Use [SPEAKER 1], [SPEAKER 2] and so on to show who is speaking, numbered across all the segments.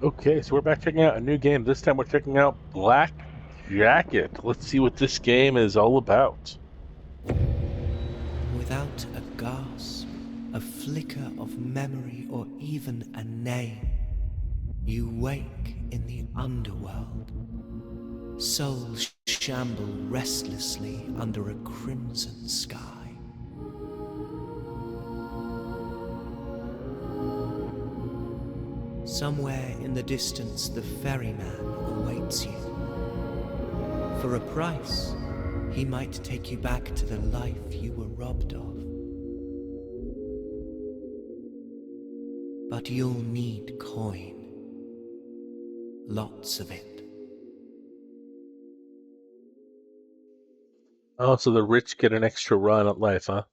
[SPEAKER 1] Okay, so we're back checking out a new game. This time we're checking out Black Jacket. Let's see what this game is all about.
[SPEAKER 2] Without a gasp, a flicker of memory, or even a name, you wake in the underworld. Souls shamble restlessly under a crimson sky. Somewhere in the distance, the ferryman awaits you. For a price, he might take you back to the life you were robbed of. But you'll need coin. Lots of it.
[SPEAKER 1] Oh, so the rich get an extra run at life, huh?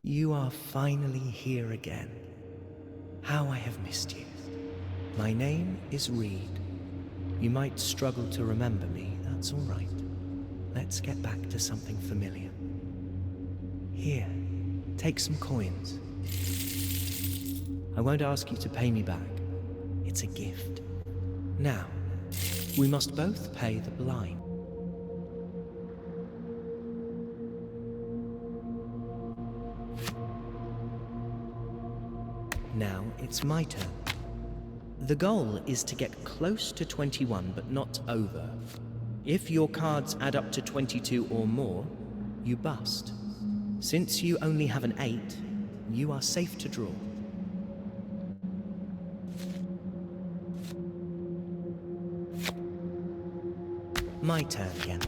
[SPEAKER 2] You are finally here again. How I have missed you. My name is Reed. You might struggle to remember me, that's all right. Let's get back to something familiar. Here, take some coins. I won't ask you to pay me back. It's a gift. Now, we must both pay the blind. Now it's my turn. The goal is to get close to 21, but not over. If your cards add up to 22 or more, you bust. Since you only have an 8, you are safe to draw. My turn again.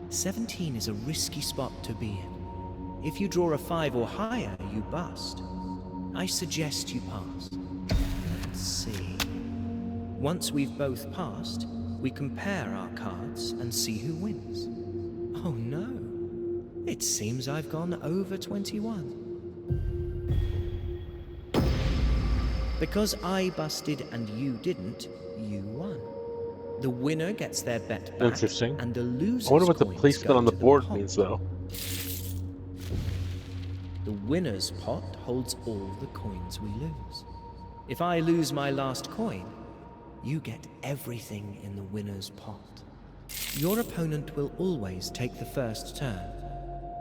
[SPEAKER 2] 17 is a risky spot to be in. If you draw a 5 or higher, you bust. I suggest you pass. Let's see. Once we've both passed, we compare our cards and see who wins. Oh no. It seems I've gone over 21. Because I busted and you didn't, you won. The winner gets their bet back,
[SPEAKER 1] Interesting.
[SPEAKER 2] and the loser's
[SPEAKER 1] I wonder what the
[SPEAKER 2] coins
[SPEAKER 1] placement
[SPEAKER 2] go
[SPEAKER 1] on the
[SPEAKER 2] to
[SPEAKER 1] board
[SPEAKER 2] pot.
[SPEAKER 1] means, though.
[SPEAKER 2] The winner's pot holds all the coins we lose. If I lose my last coin, you get everything in the winner's pot. Your opponent will always take the first turn.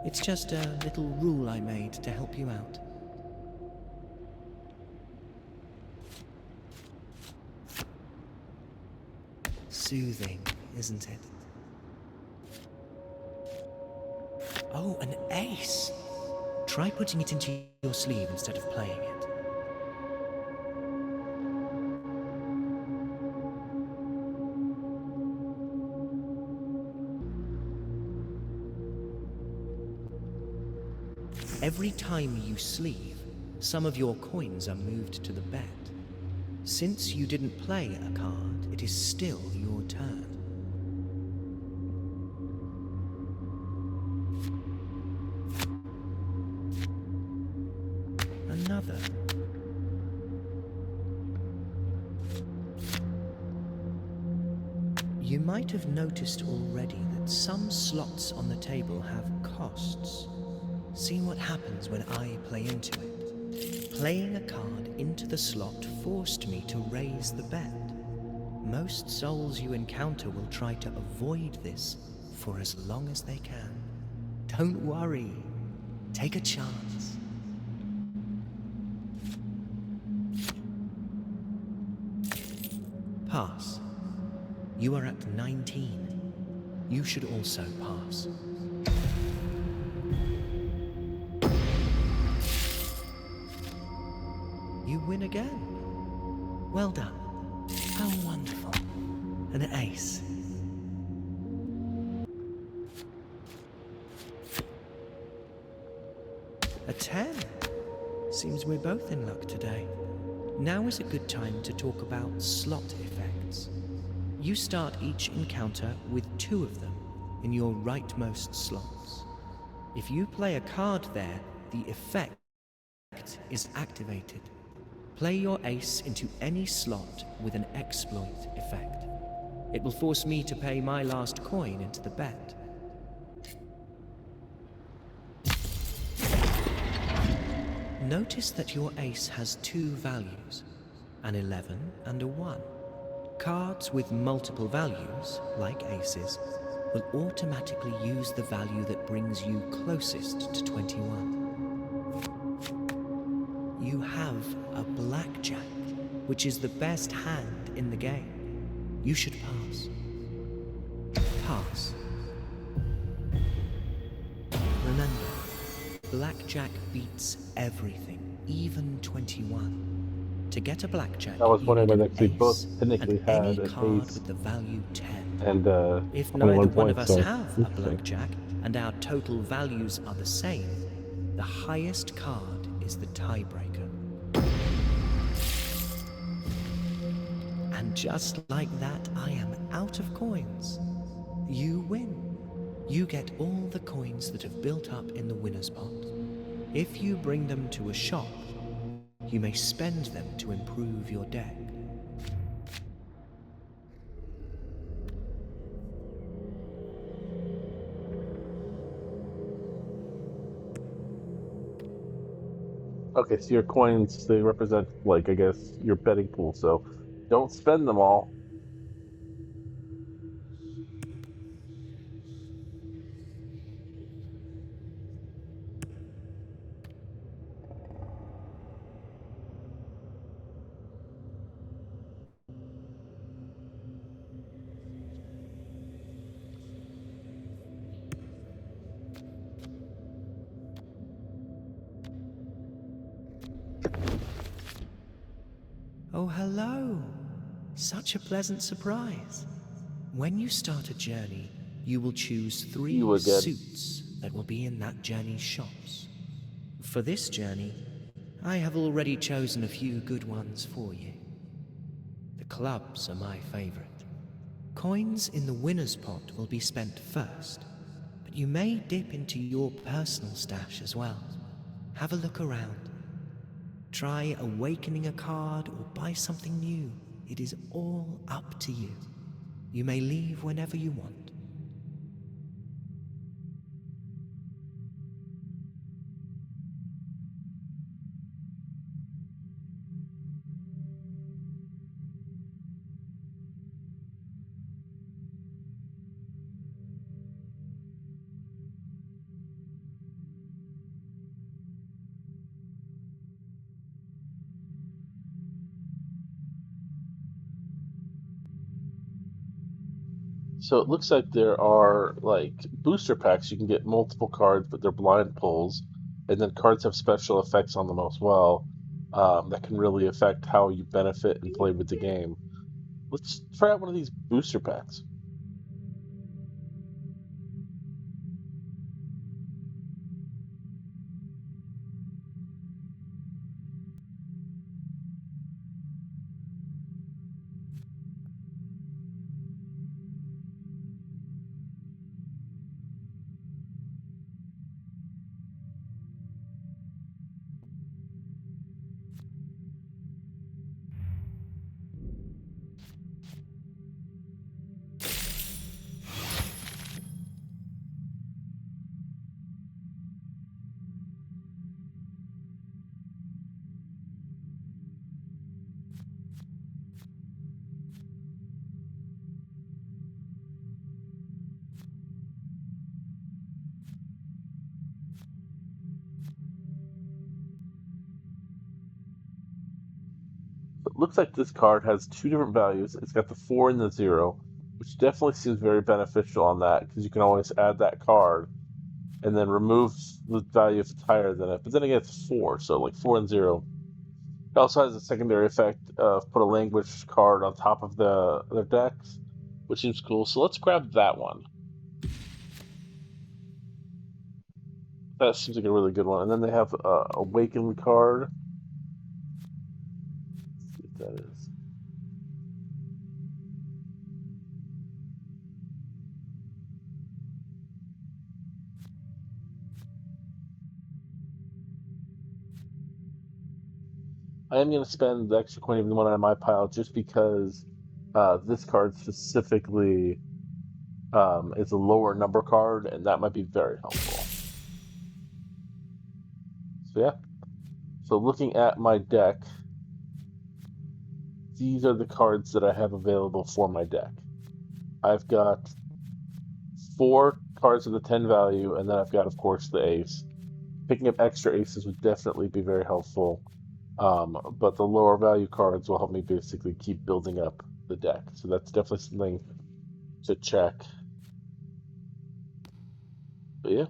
[SPEAKER 2] It's just a little rule I made to help you out. Soothing, isn't it? Oh, an ace! Try putting it into your sleeve instead of playing it. Every time you sleeve, some of your coins are moved to the bet. Since you didn't play a card, it is still your turn. Another. You might have noticed already that some slots on the table have costs. See what happens when I play into it. Playing a card into the slot forced me to raise the bet. Most souls you encounter will try to avoid this for as long as they can. Don't worry. Take a chance. Pass. You are at 19. You should also pass. You win again. Well done. How wonderful. An ace. A 10. Seems we're both in luck today. Now is a good time to talk about slot effects. You start each encounter with 2 of them in your rightmost slots. If you play a card there, the effect is activated. Play your ace into any slot with an exploit effect. It will force me to pay my last coin into the bet. Notice that your ace has 2 values, an 11 and a 1. Cards with multiple values, like aces, will automatically use the value that brings you closest to 21. You have a blackjack, which is the best hand in the game. You should pass. Pass. Remember, blackjack beats everything, even 21. To get a blackjack,
[SPEAKER 1] I was
[SPEAKER 2] you
[SPEAKER 1] wondering
[SPEAKER 2] need
[SPEAKER 1] whether
[SPEAKER 2] an
[SPEAKER 1] actually both
[SPEAKER 2] ace
[SPEAKER 1] technically
[SPEAKER 2] and any
[SPEAKER 1] had an
[SPEAKER 2] card
[SPEAKER 1] ace
[SPEAKER 2] with the value 10.
[SPEAKER 1] and
[SPEAKER 2] If
[SPEAKER 1] 21
[SPEAKER 2] neither one of
[SPEAKER 1] points,
[SPEAKER 2] us
[SPEAKER 1] so
[SPEAKER 2] have a
[SPEAKER 1] interesting.
[SPEAKER 2] blackjack and our total values are the same, the highest card is the tiebreaker. And just like that, I am out of coins. You win. You get all the coins that have built up in the winner's pot. If you bring them to a shop, you may spend them to improve your deck.
[SPEAKER 1] Okay, so your coins, they represent, like, I guess, your betting pool, so don't spend them all.
[SPEAKER 2] Oh, hello. Such a pleasant surprise. When you start a journey, you will choose 3
[SPEAKER 1] You again.
[SPEAKER 2] suits that will be in that journey's shops. For this journey, I have already chosen a few good ones for you. The clubs are my favorite. Coins in the winner's pot will be spent first, but you may dip into your personal stash as well. Have a look around. Try awakening a card or buy something new. It is all up to you. You may leave whenever you want.
[SPEAKER 1] So it looks like there are, like, booster packs. You can get multiple cards, but they're blind pulls, and then cards have special effects on them as well, that can really affect how you benefit and play with the game. Let's try out one of these booster packs. It looks like this card has 2 different values. It's got the 4 and the 0, which definitely seems very beneficial on that, because you can always add that card and then remove the value if it's higher than it. But then again, it's 4, so like 4 and 0. It also has a secondary effect of put a language card on top of their decks, which seems cool. So let's grab that one. That seems like a really good one. And then they have a Awaken card. Let's see what that is. I am going to spend the extra coin, even the one on my pile, just because this card specifically is a lower number card, and that might be very helpful. So yeah. So looking at my deck, these are the cards that I have available for my deck. I've got 4 cards of the 10 value, and then I've got, of course, the ace. Picking up extra aces would definitely be very helpful, but the lower value cards will help me basically keep building up the deck. So that's definitely something to check. But yeah.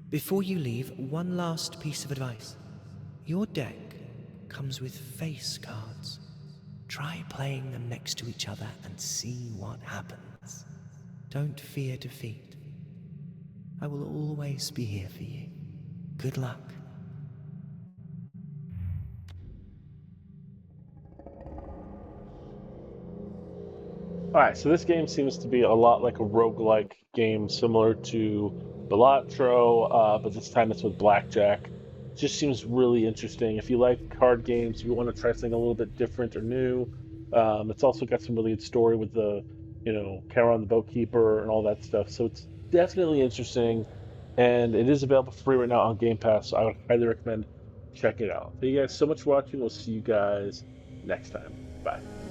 [SPEAKER 2] Before you leave, one last piece of advice. Your deck comes with face cards. Try playing them next to each other and see what happens. Don't fear defeat. I will always be here for you. Good luck.
[SPEAKER 1] Alright, so this game seems to be a lot like a roguelike game, similar to Balatro, but this time it's with blackjack. It just seems really interesting. If you like card games, if you want to try something a little bit different or new, it's also got some really good story with the, Cameron the Boatkeeper and all that stuff. So it's definitely interesting, and it is available for free right now on Game Pass. So I would highly recommend checking it out. Thank you guys so much for watching. We'll see you guys next time. Bye.